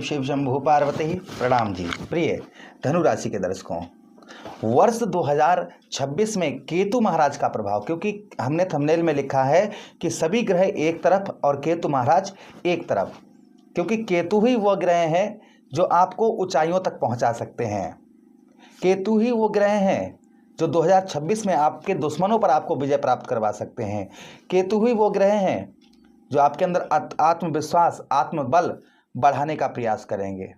शिव शिव शंभु पार्वती। प्रणाम जी। प्रिय धनु राशि के दर्शकों, वर्ष 2026 में केतु महाराज का प्रभाव, क्योंकि हमने थंबनेल में लिखा है कि सभी ग्रह एक तरफ और केतु महाराज एक तरफ, क्योंकि केतु ही वह ग्रह हैं जो आपको ऊंचाइयों तक पहुंचा सकते हैं। केतु ही वो ग्रह हैं जो 2026 में आपके दुश्मनों पर आपको विजय प्राप्त करवा सकते हैं। केतु ही वो ग्रह हैं जो आपके अंदर आत्मविश्वास, आत्मबल बढ़ाने का प्रयास करेंगे।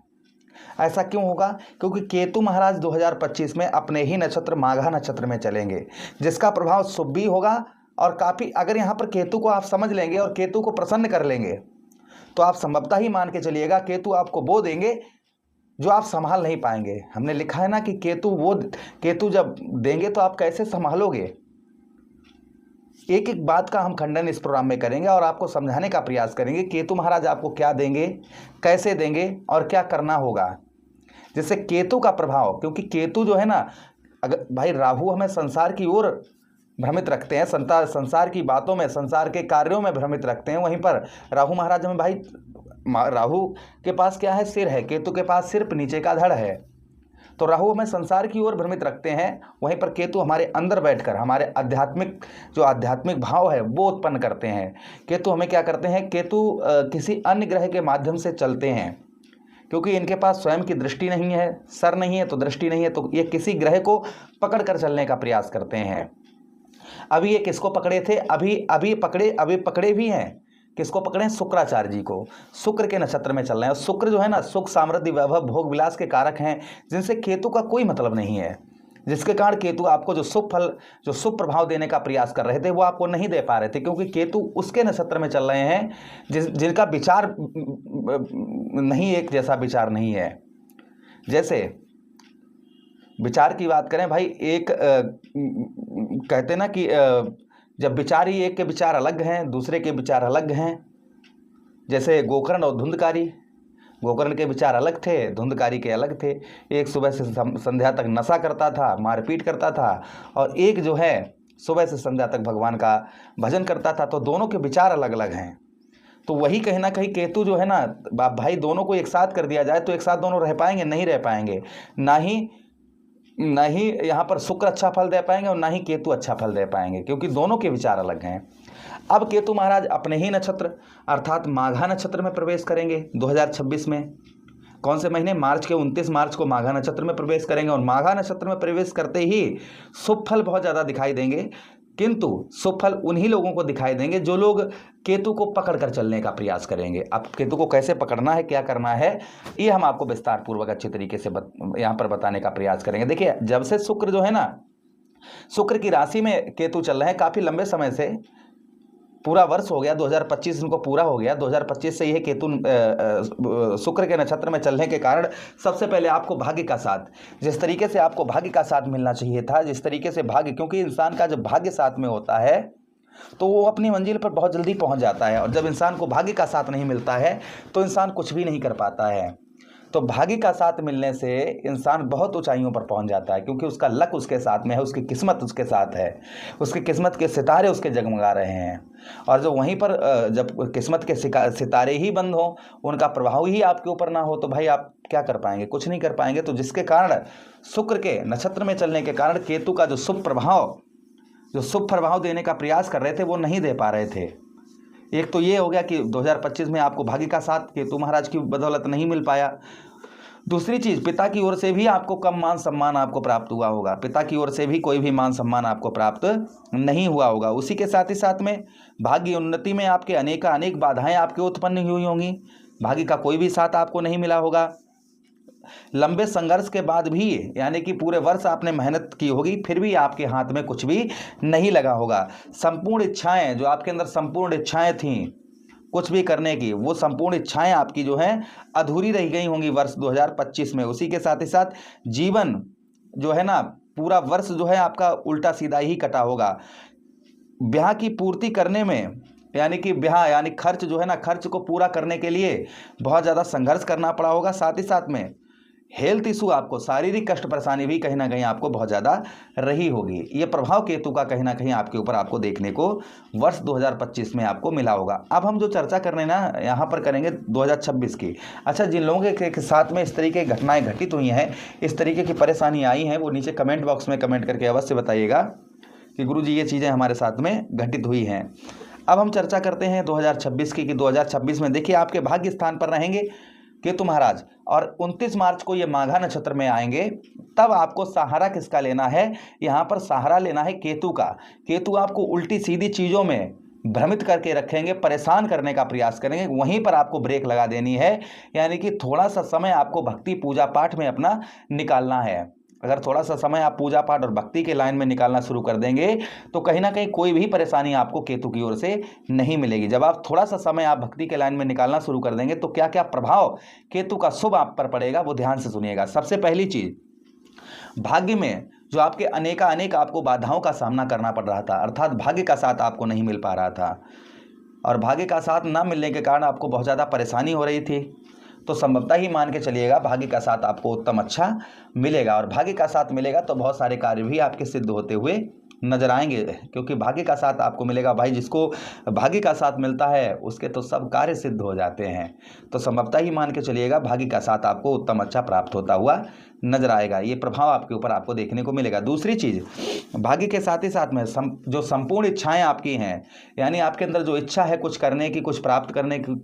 ऐसा क्यों होगा? क्योंकि केतु महाराज 2025 में अपने ही नक्षत्र माघा नक्षत्र में चलेंगे, जिसका प्रभाव शुभ भी होगा और काफ़ी, अगर यहाँ पर केतु को आप समझ लेंगे और केतु को प्रसन्न कर लेंगे तो आप संभवतः ही मान के चलिएगा केतु आपको वो देंगे जो आप संभाल नहीं पाएंगे। हमने लिखा है ना कि केतु जब देंगे तो आप कैसे संभालोगे। एक एक बात का हम खंडन इस प्रोग्राम में करेंगे और आपको समझाने का प्रयास करेंगे केतु महाराज आपको क्या देंगे, कैसे देंगे और क्या करना होगा। जैसे केतु का प्रभाव, क्योंकि केतु जो है ना, अगर भाई राहु हमें संसार की ओर भ्रमित रखते हैं, संसार की बातों में, संसार के कार्यों में भ्रमित रखते हैं, वहीं पर राहु महाराज हमें, भाई राहु के पास क्या है? सिर है। केतु के पास सिर्फ नीचे का धड़ है। तो राहु हमें संसार की ओर भ्रमित रखते हैं, वहीं पर केतु हमारे अंदर बैठकर हमारे आध्यात्मिक भाव है वो उत्पन्न करते हैं। केतु हमें क्या करते हैं? केतु किसी अन्य ग्रह के माध्यम से चलते हैं, क्योंकि इनके पास स्वयं की दृष्टि नहीं है, सर नहीं है तो दृष्टि नहीं है, तो ये किसी ग्रह को पकड़ कर चलने का प्रयास करते हैं। अभी ये किसको पकड़े थे? अभी पकड़े भी हैं। किसको पकड़े? शुक्राचार्य जी को। शुक्र के नक्षत्र में चल रहे हैं। शुक्र जो है ना, सुख, समृद्धि, वैभव, भोग विलास के कारक हैं, जिनसे केतु का कोई मतलब नहीं है, जिसके कारण केतु आपको जो शुभ प्रभाव देने का प्रयास कर रहे थे वो आपको नहीं दे पा रहे थे, क्योंकि केतु उसके नक्षत्र में चल रहे हैं जिनका विचार नहीं, एक जैसा विचार नहीं है। जैसे विचार की बात करें भाई, एक कहते ना कि जब विचार ही एक के विचार अलग हैं, दूसरे के विचार अलग हैं। जैसे गोकर्ण और धुंधकारी, गोकर्ण के विचार अलग थे, धुंधकारी के अलग थे। एक सुबह से संध्या तक नशा करता था, मारपीट करता था, और एक जो है सुबह से संध्या तक भगवान का भजन करता था। तो दोनों के विचार अलग अलग हैं। तो वही कहीं ना कहीं केतु जो है ना, भाई दोनों को एक साथ कर दिया जाए तो एक साथ दोनों रह पाएंगे? नहीं रह पाएंगे। ना ही यहाँ पर शुक्र अच्छा फल दे पाएंगे और ना ही केतु अच्छा फल दे पाएंगे, क्योंकि दोनों के विचार अलग हैं। अब केतु महाराज अपने ही नक्षत्र अर्थात माघा नक्षत्र में प्रवेश करेंगे 2026 में। कौन से महीने? मार्च के 29 मार्च को माघा नक्षत्र में प्रवेश करेंगे, और माघा नक्षत्र में प्रवेश करते ही शुभ फल बहुत ज़्यादा दिखाई देंगे। किंतु शुभ फल उन्हीं लोगों को दिखाई देंगे जो लोग केतु को पकड़ कर चलने का प्रयास करेंगे। अब केतु को कैसे पकड़ना है, क्या करना है, ये हम आपको विस्तार पूर्वक अच्छे तरीके से यहाँ पर बताने का प्रयास करेंगे। देखिए, जब से शुक्र जो है ना, शुक्र की राशि में केतु चल रहे हैं काफ़ी लंबे समय से, पूरा वर्ष हो गया, 2025 इनको पूरा हो गया। 2025 से यह केतु शुक्र के नक्षत्र में चलने के कारण सबसे पहले आपको भाग्य का साथ, जिस तरीके से आपको भाग्य का साथ मिलना चाहिए था, जिस तरीके से भाग्य, क्योंकि इंसान का जब भाग्य साथ में होता है तो वो अपनी मंजिल पर बहुत जल्दी पहुंच जाता है, और जब इंसान को भाग्य का साथ नहीं मिलता है तो इंसान कुछ भी नहीं कर पाता है। तो भाग्य का साथ मिलने से इंसान बहुत ऊंचाइयों पर पहुंच जाता है, क्योंकि उसका लक उसके साथ में है, उसकी किस्मत उसके साथ है, उसकी किस्मत के सितारे उसके जगमगा रहे हैं। और जो वहीं पर जब किस्मत के सितारे ही बंद हो, उनका प्रभाव ही आपके ऊपर ना हो, तो भाई आप क्या कर पाएंगे? कुछ नहीं कर पाएंगे। तो जिसके कारण शुक्र के नक्षत्र में चलने के कारण केतु का जो शुभ प्रभाव देने का प्रयास कर रहे थे वो नहीं दे पा रहे थे। एक तो ये हो गया कि 2025 में आपको भाग्य का साथ केतु महाराज की बदौलत नहीं मिल पाया। दूसरी चीज़, पिता की ओर से भी आपको कम मान सम्मान आपको प्राप्त हुआ होगा। पिता की ओर से भी कोई भी मान सम्मान आपको प्राप्त नहीं हुआ होगा। उसी के साथ ही साथ में भाग्य उन्नति में आपके अनेक बाधाएं आपके उत्पन्न हुई होंगी। भाग्य का कोई भी साथ आपको नहीं मिला होगा। लंबे संघर्ष के बाद भी, यानी कि पूरे वर्ष आपने मेहनत की होगी, फिर भी आपके हाथ में कुछ भी नहीं लगा होगा। संपूर्ण इच्छाएं, जो आपके अंदर संपूर्ण इच्छाएं थीं कुछ भी करने की, वो संपूर्ण इच्छाएं आपकी जो हैं अधूरी रह गई होंगी वर्ष 2025 में। उसी के साथ ही साथ जीवन जो है ना, पूरा वर्ष जो है आपका उल्टा सीधा ही कटा होगा। ब्याह की पूर्ति करने में, यानी खर्च जो है ना, खर्च को पूरा करने के लिए बहुत ज़्यादा संघर्ष करना पड़ा होगा। साथ ही साथ में हेल्थ इशू, आपको शारीरिक कष्ट परेशानी भी कहीं ना कहीं आपको बहुत ज़्यादा रही होगी। ये प्रभाव केतु का कहीं ना कहीं आपके ऊपर आपको देखने को वर्ष 2025 में आपको मिला होगा। अब हम जो चर्चा कर रहे हैं ना यहाँ पर करेंगे 2026 की। अच्छा, जिन लोगों के साथ में इस तरीके की घटनाएं घटित हुई हैं, इस तरीके की परेशानी आई हैं, वो नीचे कमेंट बॉक्स में कमेंट करके अवश्य बताइएगा कि गुरुजी ये चीज़ें हमारे साथ में घटित हुई हैं। अब हम चर्चा करते हैं 2026 की कि 2026 में देखिए आपके भाग्य स्थान पर रहेंगे केतु महाराज, और 29 मार्च को ये माघा नक्षत्र में आएंगे। तब आपको सहारा किसका लेना है? यहाँ पर सहारा लेना है केतु का। केतु आपको उल्टी सीधी चीज़ों में भ्रमित करके रखेंगे, परेशान करने का प्रयास करेंगे, वहीं पर आपको ब्रेक लगा देनी है। यानी कि थोड़ा सा समय आपको भक्ति पूजा पाठ में अपना निकालना है। अगर थोड़ा सा समय आप पूजा पाठ और भक्ति के लाइन में निकालना शुरू कर देंगे तो कहीं ना कहीं कोई भी परेशानी आपको केतु की ओर से नहीं मिलेगी। जब आप थोड़ा सा समय आप भक्ति के लाइन में निकालना शुरू कर देंगे तो क्या क्या प्रभाव केतु का शुभ आप पर पड़ेगा वो ध्यान से सुनिएगा। सबसे पहली चीज, भाग्य में जो आपके अनेक आपको बाधाओं का सामना करना पड़ रहा था, अर्थात भाग्य का साथ आपको नहीं मिल पा रहा था और भाग्य का साथ न मिलने के कारण आपको बहुत ज़्यादा परेशानी हो रही थी, तो संभवतः ही मान के चलिएगा भाग्य का साथ आपको उत्तम अच्छा मिलेगा। और भाग्य का साथ मिलेगा तो बहुत सारे कार्य भी आपके सिद्ध होते हुए नजर आएंगे, क्योंकि भाग्य का साथ आपको मिलेगा। भाई, जिसको भाग्य का साथ मिलता है उसके तो सब कार्य सिद्ध हो जाते हैं। तो संभवतः ही मान के चलिएगा भाग्य का साथ आपको उत्तम अच्छा प्राप्त होता हुआ नजर आएगा। ये प्रभाव आपके ऊपर आपको देखने को मिलेगा। दूसरी चीज, भाग्य के साथ ही साथ में जो संपूर्ण इच्छाएं आपकी हैं, यानी आपके अंदर जो इच्छा है कुछ करने की, कुछ प्राप्त करने की,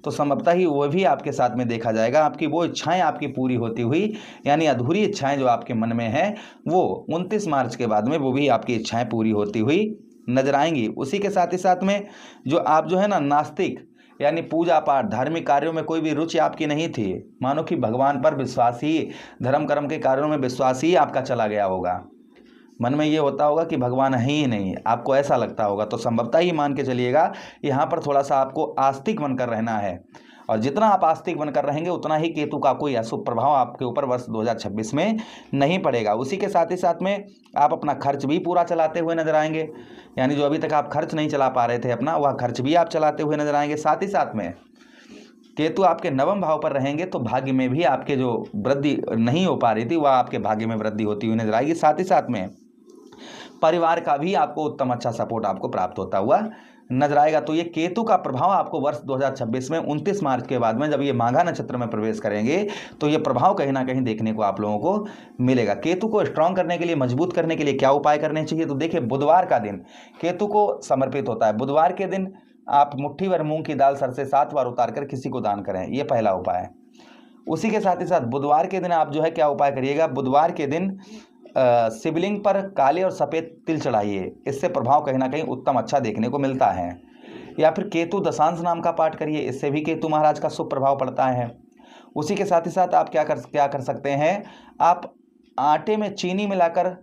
तो संभवतः ही वो भी आपके साथ में देखा जाएगा। आपकी वो इच्छाएं आपकी पूरी होती हुई, यानी अधूरी इच्छाएं जो आपके मन में हैं वो 29 मार्च के बाद में वो भी आपकी इच्छाएं पूरी होती हुई नजर आएंगी। उसी के साथ ही साथ में जो आप जो है ना नास्तिक, यानी पूजा पाठ धार्मिक कार्यों में कोई भी रुचि आपकी नहीं थी, मानो कि भगवान पर विश्वास ही, धर्म कर्म के कार्यों में विश्वास ही आपका चला गया होगा, मन में ये होता होगा कि भगवान है ही नहीं, आपको ऐसा लगता होगा, तो संभवतः ही मान के चलिएगा यहाँ पर थोड़ा सा आपको आस्तिक बनकर रहना है। और जितना आप आस्तिक बनकर रहेंगे उतना ही केतु का कोई अशुभ प्रभाव आपके ऊपर वर्ष 2026 में नहीं पड़ेगा। उसी के साथ ही साथ में आप अपना खर्च भी पूरा चलाते हुए नजर आएंगे, यानी जो अभी तक आप खर्च नहीं चला पा रहे थे अपना, वह खर्च भी आप चलाते हुए नजर आएंगे। साथ ही साथ में केतु आपके नवम भाव पर रहेंगे तो भाग्य में भी आपके जो वृद्धि नहीं हो पा रही थी वह आपके भाग्य में वृद्धि होती हुई नजर आएगी। साथ ही साथ में परिवार का भी आपको उत्तम अच्छा सपोर्ट आपको प्राप्त होता हुआ नजर आएगा। तो ये केतु का प्रभाव आपको वर्ष 2026 में 29 मार्च के बाद में जब ये माघा नक्षत्र में प्रवेश करेंगे तो ये प्रभाव कहीं ना कहीं देखने को आप लोगों को मिलेगा। केतु को स्ट्रांग करने के लिए, मजबूत करने के लिए क्या उपाय करने चाहिए? तो देखिए, बुधवार का दिन केतु को समर्पित होता है। बुधवार के दिन आप मुट्ठी भर मूंग की दाल सर से 7 बार उतार कर किसी को दान करें, ये पहला उपाय है। उसी के साथ ही साथ बुधवार के दिन आप जो है क्या उपाय करिएगा, बुधवार के दिन शिवलिंग पर काले और सफ़ेद तिल चढ़ाइए, इससे प्रभाव कहीं ना कहीं उत्तम अच्छा देखने को मिलता है। या फिर केतु दशांश नाम का पाठ करिए, इससे भी केतु महाराज का शुभ प्रभाव पड़ता है। उसी के साथ ही साथ आप क्या कर सकते हैं, आप आटे में चीनी मिलाकर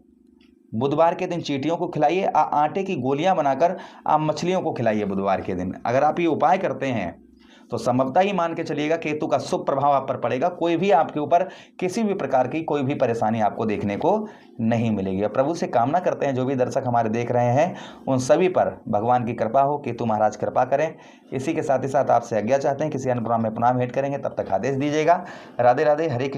बुधवार के दिन चींटियों को खिलाइए, आटे की गोलियां बनाकर आप मछलियों को खिलाइए बुधवार के दिन। अगर आप ये उपाय करते हैं तो संभवतः ही मान के चलिएगा केतु का शुभ प्रभाव आप पर पड़ेगा, कोई भी आपके ऊपर किसी भी प्रकार की कोई भी परेशानी आपको देखने को नहीं मिलेगी। प्रभु से कामना करते हैं जो भी दर्शक हमारे देख रहे हैं उन सभी पर भगवान की कृपा हो, केतु महाराज कृपा करें। इसी के साथ ही साथ आपसे आज्ञा चाहते हैं, किसी अन्य प्रोग्राम में पुनः भेंट करेंगे, तब तक आदेश दीजिएगा। राधे राधे, हरे कृष्ण।